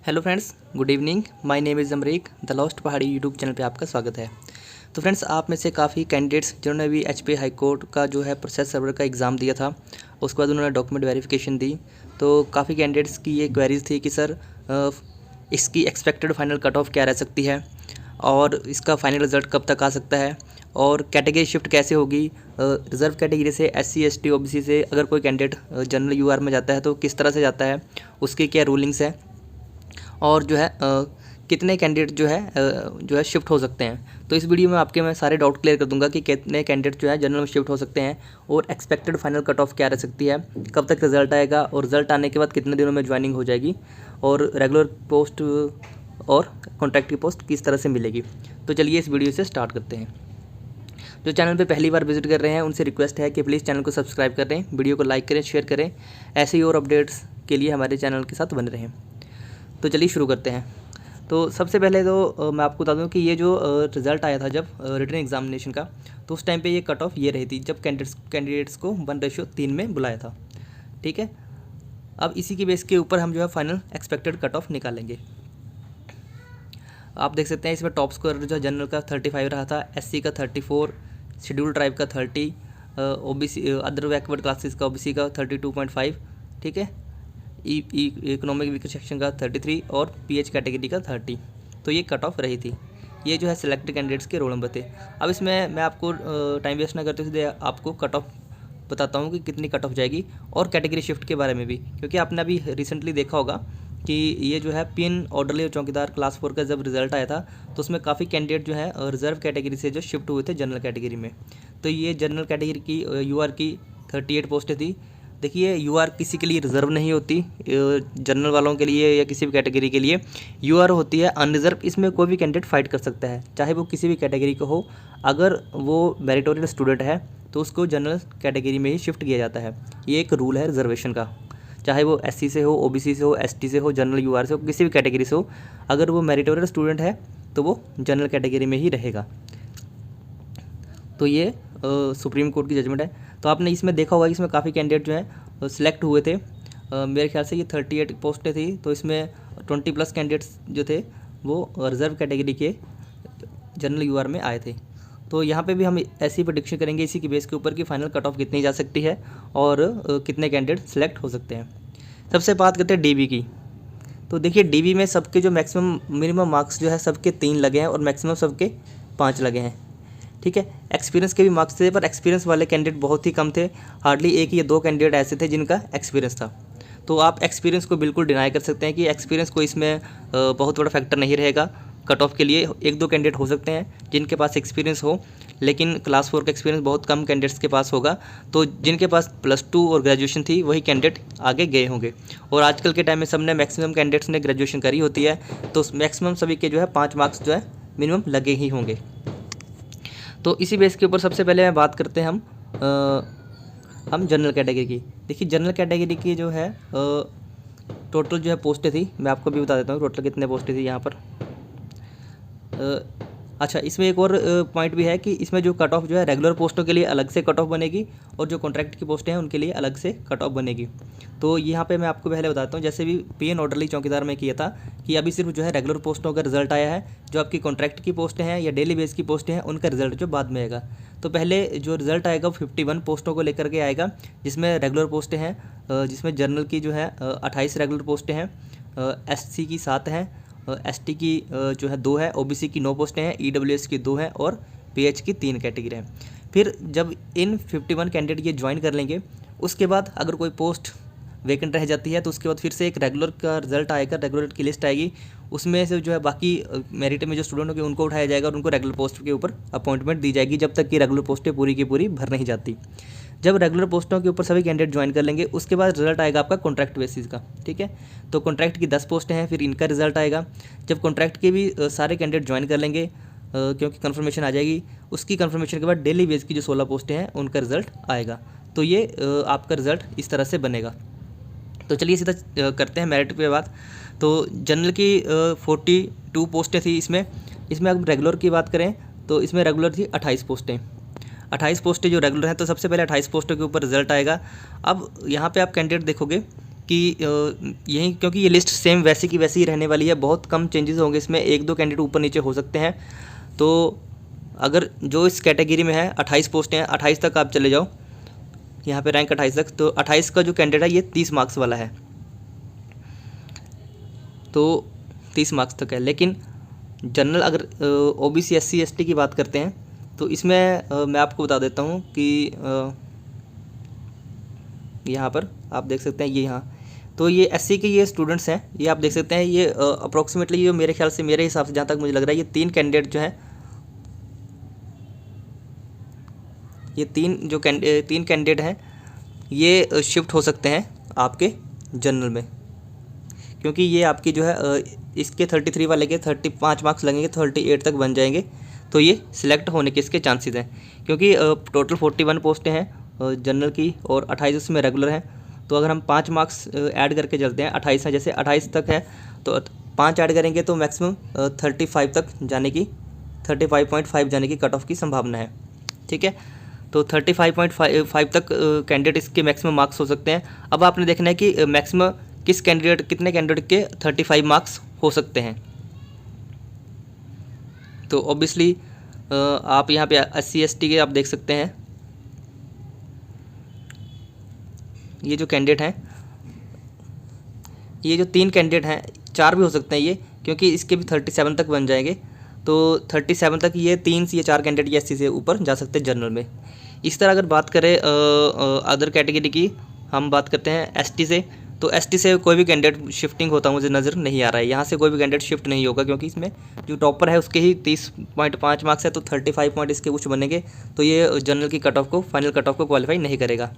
Hello friends, good evening. My name is Amrik. The lost पहाड़ी YouTube channel पे आपका स्वागत है। तो फ्रेंड्स, आप में से काफ़ी कैंडिडेट्स जिन्होंने भी एचपी हाई कोर्ट का जो है प्रोसेस सर्वर का एग्ज़ाम दिया था, उसके बाद उन्होंने डॉक्यूमेंट वेरिफिकेशन दी, तो काफ़ी कैंडिडेट्स की ये क्वेरीज थी कि सर इसकी एक्सपेक्टेड फाइनल कट ऑफ क्या रह सकती है और इसका फाइनल रिज़ल्ट कब तक आ सकता है और कैटेगरी शिफ्ट कैसे होगी। रिज़र्व कैटेगरी से एससी एसटी ओबीसी से अगर कोई कैंडिडेट जनरल यूआर में जाता है तो किस तरह से जाता है, उसकी क्या रूलिंग्स है और जो है कितने कैंडिडेट जो है शिफ्ट हो सकते हैं। तो इस वीडियो में मैं सारे डाउट क्लियर कर दूंगा कि कितने कैंडिडेट जो है जनरल में शिफ्ट हो सकते हैं और एक्सपेक्टेड फाइनल कट ऑफ क्या रह सकती है, कब तक रिजल्ट आएगा और रिजल्ट आने के बाद कितने दिनों में ज्वाइनिंग हो जाएगी और रेगुलर पोस्ट और कॉन्ट्रैक्ट की पोस्ट किस तरह से मिलेगी। तो चलिए इस वीडियो से स्टार्ट करते हैं। जो चैनल पे पहली बार विजिट कर रहे हैं उनसे रिक्वेस्ट है कि प्लीज़ चैनल को सब्सक्राइब करें, वीडियो को लाइक करें, शेयर करें, ऐसे ही और अपडेट्स के लिए हमारे चैनल के साथ बने रहें। तो चलिए शुरू करते हैं। तो सबसे पहले तो मैं आपको बता दूं कि ये जो रिज़ल्ट आया था जब रिटन एग्जामिनेशन का, तो उस टाइम पे ये कट ऑफ ये रही थी जब कैंडिडेट्स को 1:3 में बुलाया था। ठीक है, अब इसी के बेस के ऊपर हम जो है फाइनल एक्सपेक्टेड कट ऑफ निकालेंगे। आप देख सकते हैं इसमें टॉप स्कोर जो जनरल का 35 रहा था, एससी का 34, शेड्यूल ट्राइब का 30, ओबीसी अदर बैकवर्ड क्लासेस का ओबीसी का 32.5, ठीक है, इकोनॉमिक वीकर सेक्शन का 33 और पीएच कैटेगरी का 30। तो ये कट ऑफ रही थी। ये जो है सिलेक्टेड कैंडिडेट्स के रोल नंबर थे। अब इसमें मैं आपको टाइम वेस्ट ना करते हुए आपको कट ऑफ बताता हूँ कि कितनी कट ऑफ जाएगी और कैटेगरी शिफ्ट के बारे में भी, क्योंकि आपने अभी रिसेंटली देखा होगा कि ये जो है पिन ऑर्डरली और चौकीदार क्लास 4 का जब रिजल्ट आया था तो उसमें काफ़ी कैंडिडेट जो है रिजर्व कैटेगरी से जो शिफ्ट हुए थे जनरल कैटेगरी में। तो ये जनरल कैटेगरी की यूआर की 38 पोस्टें थी। देखिए, यूआर किसी के लिए रिज़र्व नहीं होती, जनरल वालों के लिए या किसी भी कैटेगरी के लिए यूआर होती है अनरिज़र्व। इसमें कोई भी कैंडिडेट फाइट कर सकता है, चाहे वो किसी भी कैटेगरी का हो। अगर वो मेरिटोरियल स्टूडेंट है तो उसको जनरल कैटेगरी में ही शिफ्ट किया जाता है। ये एक रूल है रिजर्वेशन का, चाहे वो एससी से हो, ओबीसी से हो, एसटी से हो, जनरल यूआर से हो, किसी भी कैटेगरी से हो। अगर वो मेरिटोरियल स्टूडेंट है तो वो जनरल कैटेगरी में ही रहेगा। तो ये सुप्रीम कोर्ट की जजमेंट है। तो आपने इसमें देखा होगा कि इसमें काफ़ी कैंडिडेट जो है सिलेक्ट हुए थे। मेरे ख्याल से ये 38 पोस्टें थी, तो इसमें 20+ कैंडिडेट्स जो थे वो रिजर्व कैटेगरी के जनरल यूआर में आए थे। तो यहाँ पे भी हम ऐसी प्रेडिक्शन करेंगे इसी के बेस के ऊपर कि फाइनल कट ऑफ कितनी जा सकती है और कितने कैंडिडेट सिलेक्ट हो सकते हैं। सबसे बात करते हैं डीबी की। तो देखिए, डीबी में सबके जो मैक्सिमम मिनिमम मार्क्स जो है सबके 3 लगे हैं और मैक्सिमम सबके 5 लगे हैं। ठीक है, एक्सपीरियंस के भी मार्क्स थे, पर एक्सपीरियंस वाले कैंडिडेट बहुत ही कम थे। हार्डली 1 या 2 कैंडिडेट ऐसे थे जिनका एक्सपीरियंस था। तो आप एक्सपीरियंस को बिल्कुल डिनाई कर सकते हैं कि एक्सपीरियंस को इसमें बहुत बड़ा फैक्टर नहीं रहेगा कट ऑफ के लिए। 1-2 कैंडिडेट हो सकते हैं जिनके पास एक्सपीरियंस हो, लेकिन क्लास 4 का एक्सपीरियंस बहुत कम कैंडिडेट्स के पास होगा। तो जिनके पास +2 और ग्रेजुएशन थी वही कैंडिडेट आगे गए होंगे। और आजकल के टाइम में सबने मैक्सिमम कैंडिडेट्स ने ग्रेजुएशन करी होती है, तो मैक्सिमम सभी के जो है 5 मार्क्स जो है मिनिमम लगे ही होंगे। तो इसी बेस के ऊपर सबसे पहले मैं बात करते हैं हम जनरल कैटेगरी की। देखिए, जनरल कैटेगरी की जो है टोटल जो है पोस्टें थी, मैं आपको भी बता देता हूँ टोटल कितने पोस्टें थी यहाँ पर। अच्छा, इसमें एक और पॉइंट भी है कि इसमें जो कट ऑफ जो है रेगुलर पोस्टों के लिए अलग से कट ऑफ बनेगी और जो कॉन्ट्रैक्ट की पोस्टें हैं उनके लिए अलग से कट ऑफ बनेगी। तो यहाँ पे मैं आपको पहले बताता हूँ, जैसे भी पीएन ऑर्डरली चौकीदार में किया था कि अभी सिर्फ जो है रेगुलर पोस्टों का रिजल्ट आया है। जो आपकी कॉन्ट्रैक्ट की पोस्टें हैं या डेली बेस की पोस्टें हैं उनका रिजल्ट जो बाद में आएगा। तो पहले जो रिजल्ट आएगा वो 51 पोस्टों को लेकर के आएगा, जिसमें रेगुलर पोस्टें हैं, जिसमें जनरल की जो है 28 रेगुलर पोस्टें हैं, एससी की 7 हैं, एसटी की जो है 2 है, ओबीसी की 9 पोस्टें हैं, ईडब्ल्यूएस की 2 हैं और पीएच की 3 कैटेगरी हैं। फिर जब इन 51 कैंडिडेट ये ज्वाइन कर लेंगे, उसके बाद अगर कोई पोस्ट वैकेंट रह जाती है तो उसके बाद फिर से एक रेगुलर का रिजल्ट आएगा, रेगुलर की लिस्ट आएगी। उसमें से जो है बाकी मेरिट में जो स्टूडेंट होंगे उनको उठाया जाएगा और उनको रेगुलर पोस्ट के ऊपर अपॉइंटमेंट दी जाएगी जब तक कि रेगुलर पोस्टें पूरी की पूरी भर नहीं जाती। जब रेगुलर पोस्टों के ऊपर सभी कैंडिडेट ज्वाइन कर लेंगे उसके बाद रिजल्ट आएगा आपका कॉन्ट्रैक्ट बेसिस का। ठीक है, तो कॉन्ट्रैक्ट की 10 पोस्टें हैं, फिर इनका रिजल्ट आएगा। जब कॉन्ट्रैक्ट के भी सारे कैंडिडेट ज्वाइन कर लेंगे क्योंकि कन्फर्मेशन आ जाएगी, उसकी कन्फर्मेशन के बाद डेली बेस की जो 16 पोस्टें हैं उनका रिजल्ट आएगा। तो ये आपका रिजल्ट इस तरह से बनेगा। तो चलिए सीधा करते हैं मेरिट पे बात। तो जनरल की 42 पोस्टें थी इसमें अब रेगुलर की बात करें तो इसमें रेगुलर थी 28 पोस्टें। 28 पोस्टें जो रेगुलर हैं, तो सबसे पहले 28 पोस्टों के ऊपर रिजल्ट आएगा। अब यहाँ पे आप कैंडिडेट देखोगे कि यही, क्योंकि ये लिस्ट सेम वैसी की वैसी ही रहने वाली है, बहुत कम चेंजेस होंगे इसमें, 1-2 कैंडिडेट ऊपर नीचे हो सकते हैं। तो अगर जो इस कैटेगरी में है 28 पोस्टें हैं, 28 तक आप चले जाओ, यहाँ पे रैंक 28 तक, तो 28 का जो कैंडिडेट है ये 30 मार्क्स वाला है, तो 30 मार्क्स तक है। लेकिन जनरल अगर OBC SC ST की बात करते हैं तो इसमें मैं आपको बता देता हूँ कि यहाँ पर आप देख सकते हैं, ये यहाँ तो ये SC के ये स्टूडेंट्स हैं, ये आप देख सकते हैं, ये अप्रोक्सीमेटली ये मेरे ख्याल से, मेरे हिसाब से जहाँ तक मुझे लग रहा है, ये 3 कैंडिडेट जो हैं, ये 3 कैंडिडेट हैं, ये शिफ्ट हो सकते हैं आपके जनरल में, क्योंकि ये आपकी जो है इसके 33 वाले के 35 मार्क्स लगेंगे, 38 तक बन जाएंगे, तो ये सिलेक्ट होने के इसके चांसेस हैं। क्योंकि टोटल 41 पोस्टें हैं जनरल की और 28 उसमें रेगुलर हैं, तो अगर हम 5 मार्क्स ऐड करके चलते हैं, 28 है, जैसे 28 तक है तो 5 ऐड करेंगे तो मैक्सिमम 35 तक जाने की, 35.5 जाने की कट ऑफ की संभावना है। ठीक है, तो 35.5 तक कैंडिडेट इसके मैक्सिमम मार्क्स हो सकते हैं। अब आपने देखना है कि मैक्सिमम कितने कैंडिडेट के 35 मार्क्स हो सकते हैं। तो ऑब्वियसली आप यहाँ पे SC ST के आप देख सकते हैं, ये जो कैंडिडेट हैं, ये जो 3 कैंडिडेट हैं, 4 भी हो सकते हैं ये, क्योंकि इसके भी 37 तक बन जाएंगे, तो 37 तक ये 3 से ये 4 कैंडिडेट ये SC से ऊपर जा सकते हैं जनरल में। इस तरह अगर बात करें अदर कैटेगरी की, हम बात करते हैं ST से, तो ST से कोई भी कैंडिडेट शिफ्टिंग होता मुझे नज़र नहीं आ रहा है, यहाँ से कोई भी कैंडिडेट शिफ्ट नहीं होगा, क्योंकि इसमें जो टॉपर है उसके ही 30.5 मार्क्स है, तो 35 पॉइंट इसके कुछ बनेंगे, तो ये जनरल की कट ऑफ को, फाइनल कट ऑफ को क्वालिफाई नहीं करेगा।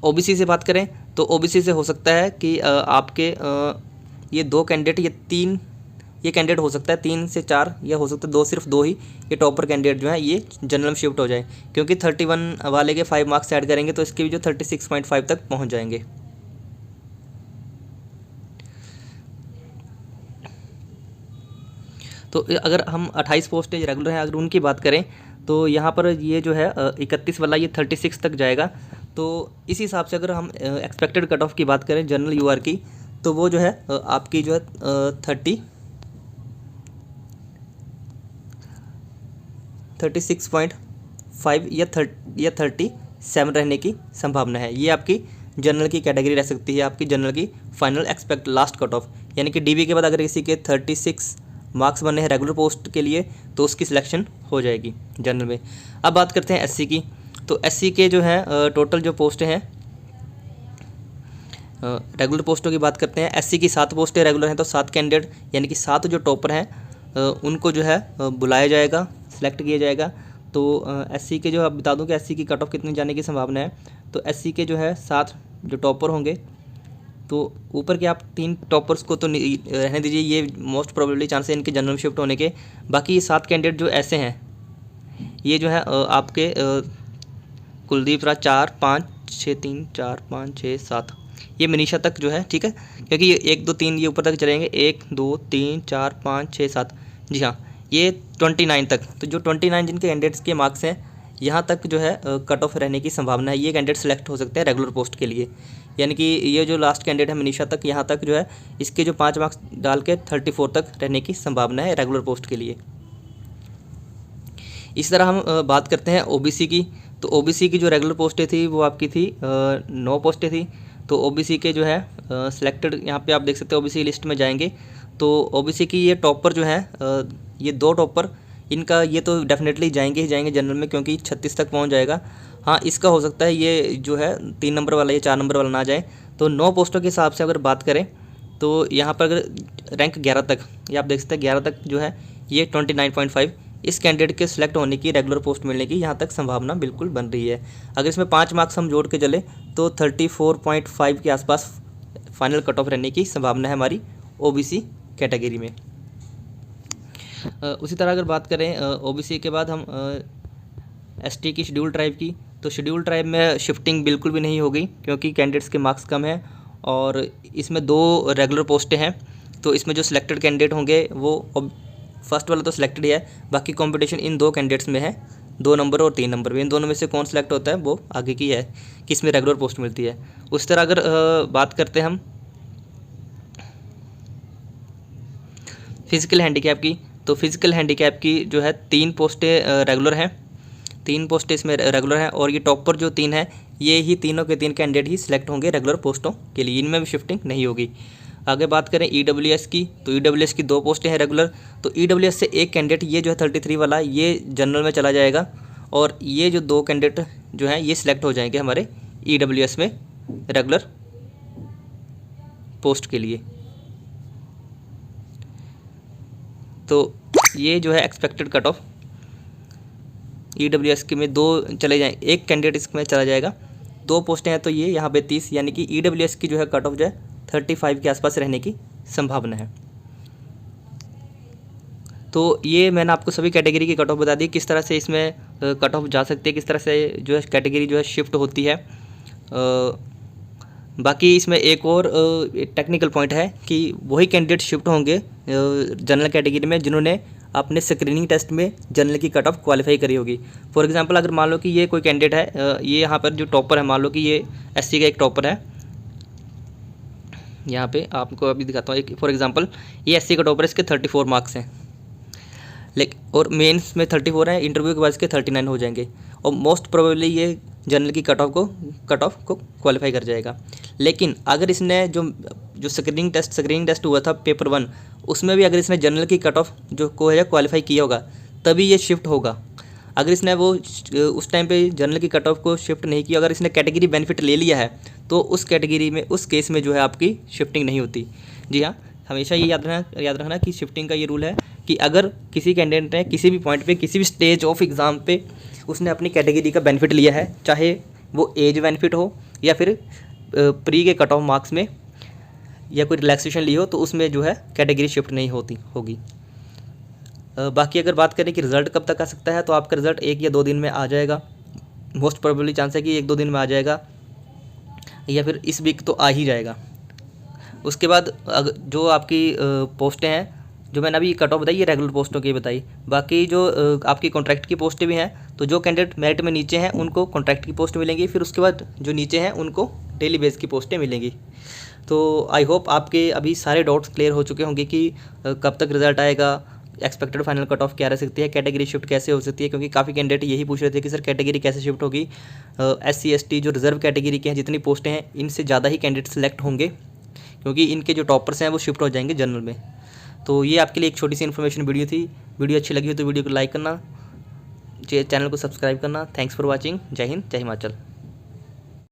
OBC से बात करें तो OBC से हो सकता है कि आपके ये 2 कैंडिडेट, ये कैंडिडेट हो सकता है 3 से 4, या हो सकता है 2, सिर्फ 2 ही ये टॉपर कैंडिडेट जो है ये जनरल में शिफ्ट हो जाए, क्योंकि 31 वाले के 5 मार्क्स ऐड करेंगे तो इसके भी जो 36.5 तक पहुंच जाएंगे। तो अगर हम 28 पोस्टें रेगुलर हैं, अगर उनकी बात करें तो यहाँ पर ये जो है 31 वाला ये 36 तक जाएगा। तो इस हिसाब से अगर हम एक्सपेक्टेड कट ऑफ की बात करें जनरल UR की, तो वो जो है आपकी जो है 36.5 या 37 रहने की संभावना है। ये आपकी जनरल की कैटेगरी रह सकती है, आपकी जनरल की final expect last cut off, यानी कि DB के बाद अगर किसी के 36 मार्क्स बने हैं रेगुलर पोस्ट के लिए तो उसकी सिलेक्शन हो जाएगी जनरल में। अब बात करते हैं SC की, तो SC के जो है टोटल जो पोस्टें हैं, रेगुलर पोस्टों की बात करते हैं। SC की 7 पोस्टें रेगुलर हैं, तो 7 कैंडिडेट यानी कि 7 जो टॉपर हैं उनको जो है बुलाया जाएगा, सिलेक्ट किया जाएगा। तो SC के जो, अब बता दूं कि SC की कट ऑफ कितनी जाने की संभावना है, तो SC के जो है 7 जो टॉपर होंगे, तो ऊपर के आप 3 टॉपर्स को तो रहने दीजिए, ये मोस्ट प्रोबेबली चांस है इनके जनरल शिफ्ट होने के। बाकी ये 7 कैंडिडेट जो ऐसे हैं, ये जो है आपके कुलदीप राज 4, 5, 6, 3, 4, 5, 6, 7, ये मनीषा तक जो है, ठीक है, क्योंकि ये 1, 2, 3 ये ऊपर तक चलेंगे, 1, 2, 3, 4, 5, 6, 7, जी हाँ, ये 29 तक। तो जो 29 जिनके कैंडिडेट्स के मार्क्स हैं, यहाँ तक जो है कट ऑफ रहने की संभावना है, ये कैंडिडेट सेलेक्ट हो सकते हैं रेगुलर पोस्ट के लिए। यानी कि ये जो लास्ट कैंडिडेट है मनीषा तक, यहाँ तक जो है इसके जो 5 मार्क्स डाल के 34 तक रहने की संभावना है रेगुलर पोस्ट के लिए। इस तरह हम बात करते हैं OBC की, तो OBC की जो रेगुलर पोस्टें थी वो आपकी थी 9 पोस्टें थी। तो OBC के जो है सिलेक्टेड, यहाँ पे आप देख सकते हैं OBC लिस्ट में जाएंगे तो OBC की ये टॉपर जो है ये 2 टॉपर, इनका ये तो डेफिनेटली जाएंगे ही जाएंगे जनरल में, क्योंकि 36 तक पहुँच जाएगा। हाँ, इसका हो सकता है ये जो है 3 नंबर वाला, ये 4 नंबर वाला ना जाए। तो 9 पोस्टों के हिसाब से अगर बात करें तो यहाँ पर अगर रैंक 11 तक, ये आप देख सकते हैं 11 तक जो है ये 29.5 इस कैंडिडेट के सिलेक्ट होने की, रेगुलर पोस्ट मिलने की यहाँ तक संभावना बिल्कुल बन रही है। अगर इसमें 5 मार्क्स हम जोड़ के चले तो 34.5 के आसपास फाइनल कट ऑफ रहने की संभावना है हमारी OBC कैटेगरी में। उसी तरह अगर बात करें OBC के बाद हम ST की, शेड्यूल ट्राइब की, तो शेड्यूल ट्राइब में शिफ्टिंग बिल्कुल भी नहीं होगी, क्योंकि कैंडिडेट्स के मार्क्स कम हैं और इसमें 2 रेगुलर पोस्टें हैं। तो इसमें जो सिलेक्टेड कैंडिडेट होंगे वो फर्स्ट वाला तो सिलेक्टेड ही है, बाकी कंपटीशन इन 2 कैंडिडेट्स में है। 2 नंबर और 3 नंबर पे, इन दोनों में से कौन सेलेक्ट होता है वो आगे की है, किस में रेगुलर पोस्ट मिलती है। उस तरह अगर बात करते हैं हम फिज़िकल हैंडीकैप की, तो फिज़िकल हैंडीकैप की जो है 3 पोस्टें रेगुलर हैं, 3 पोस्टें इसमें रेगुलर हैं, और ये टॉपर जो 3 हैं ये ही तीनों के 3 कैंडिडेट ही सिलेक्ट होंगे रेगुलर पोस्टों के लिए, इनमें भी शिफ्टिंग नहीं होगी। आगे बात करें EWS की, तो EWS की 2 पोस्टें हैं रेगुलर, तो EWS से एक कैंडिडेट ये जो है 33 वाला ये जनरल में चला जाएगा, और ये जो 2 कैंडिडेट जो हैं ये सिलेक्ट हो जाएंगे हमारे EWS में रेगुलर पोस्ट के लिए। तो ये जो है एक्सपेक्टेड कट ऑफ EWS के में 2 चले जाए, एक कैंडिडेट इसमें चला जाएगा, 2 पोस्टें हैं तो ये यहाँ पे 30, यानी कि EWS की जो है कट ऑफ जो है 35 के आसपास रहने की संभावना है। तो ये मैंने आपको सभी कैटेगरी की कट ऑफ बता दी, किस तरह से इसमें कट ऑफ जा सकती है, किस तरह से जो है कैटेगरी जो है शिफ्ट होती है। बाकी इसमें एक और टेक्निकल पॉइंट है कि वही कैंडिडेट शिफ्ट होंगे जनरल कैटेगरी में जिन्होंने अपने स्क्रीनिंग टेस्ट में जनरल की कट ऑफ क्वालिफाई करी होगी। फॉर एग्जांपल अगर मान लो कि ये कोई कैंडिडेट है, ये यहाँ पर जो टॉपर है, मान लो कि ये SC का एक टॉपर है, यहाँ पे आपको अभी दिखाता हूँ एक, फॉर एग्जांपल ये SC का टॉपर है, इसके 34 मार्क्स हैं, लेकिन और मेंस में 34 है, इंटरव्यू के बाद इसके 39 हो जाएंगे, और मोस्ट प्रोबेबली ये जनरल की कट ऑफ को क्वालिफाई कर जाएगा। लेकिन अगर इसने जो स्क्रीनिंग टेस्ट हुआ था पेपर 1, उसमें भी अगर इसने जनरल की कट ऑफ जो को है क्वालिफाई किया होगा तभी ये शिफ्ट होगा। अगर इसने वो उस टाइम पे जनरल की कट ऑफ को शिफ्ट नहीं किया, अगर इसने कैटेगरी बेनिफिट ले लिया है तो उस कैटेगरी में उस केस में जो है आपकी शिफ्टिंग नहीं होती। जी हाँ, हमेशा ये याद रखना कि शिफ्टिंग का ये रूल है कि अगर किसी कैंडिडेट ने किसी भी पॉइंट पे किसी भी स्टेज ऑफ एग्ज़ाम पे उसने अपनी कैटेगरी का बेनिफिट लिया है, चाहे वो एज बेनिफिट हो या फिर प्री के कट ऑफ मार्क्स में या कोई रिलैक्सेशन ली हो, तो उसमें जो है कैटेगरी शिफ्ट नहीं होगी। बाकी अगर बात करें कि रिज़ल्ट कब तक आ सकता है, तो आपका रिज़ल्ट 1 या 2 दिन में आ जाएगा, मोस्ट प्रोबेबली चांस है कि 1-2 दिन में आ जाएगा, या फिर इस वीक तो आ ही जाएगा। उसके बाद जो आपकी पोस्टें हैं, जो मैंने अभी कट ऑफ बताई, ये रेगुलर पोस्टों की बताई। बाकी जो आपकी कॉन्ट्रैक्ट की पोस्टें भी हैं, तो जो कैंडिडेट मेरिट में नीचे हैं उनको कॉन्ट्रैक्ट की पोस्ट मिलेंगी, फिर उसके बाद जो नीचे हैं उनको डेली बेस की पोस्टें मिलेंगी। तो आई होप आपके अभी सारे डाउट्स क्लियर हो चुके होंगे कि कब तक रिजल्ट आएगा, एक्सपेक्टेड फाइनल कट ऑफ क्या रह सकती है, कैटेगरी शिफ्ट कैसे हो सकती है, क्योंकि काफ़ी कैंडिडेट यही पूछ रहे थे कि सर कैटेगरी कैसे शिफ्ट होगी। SC ST जो रिजर्व कैटेगरी के हैं जितनी पोस्टें हैं, इनसे ज़्यादा ही कैंडिडेट सेलेक्ट होंगे, क्योंकि इनके जो टॉपर्स हैं वो शिफ्ट हो जाएंगे जनरल में। तो ये आपके लिए एक छोटी सी इन्फॉर्मेशन वीडियो थी। वीडियो अच्छी लगी हो तो वीडियो को लाइक करना, चैनल को सब्सक्राइब करना। Thanks for watching. जय हिंद, जय हिमाचल।